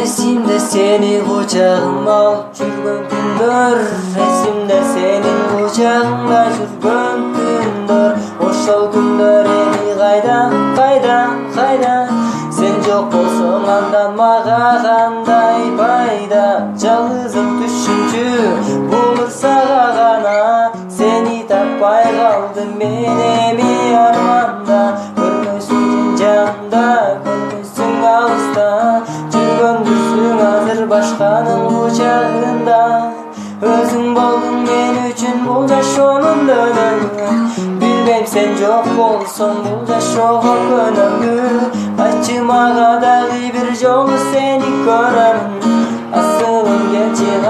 Esimde seni kucağıma alıp жүрген күндөр, esimde senin kucağında жүрген күндөр. Ошол күндөр эми кайда, sen жок болсоң анда мага кандай пайда. Жалгызым түшүнчү болур сага гана, seni таппай калдым мен эми арманда. Көрмөсүң жанымда, көрмөсүң алыста, жүргөндүрсүң азыр башканын кучагында. Өзүң болдуң мен үчүн бул жашоонун өнөмү, билбейм сен жок болсоң бул жашоого көнөмү. Айтчы мага дагы бир жолу сени көрөмүн, асылым келчи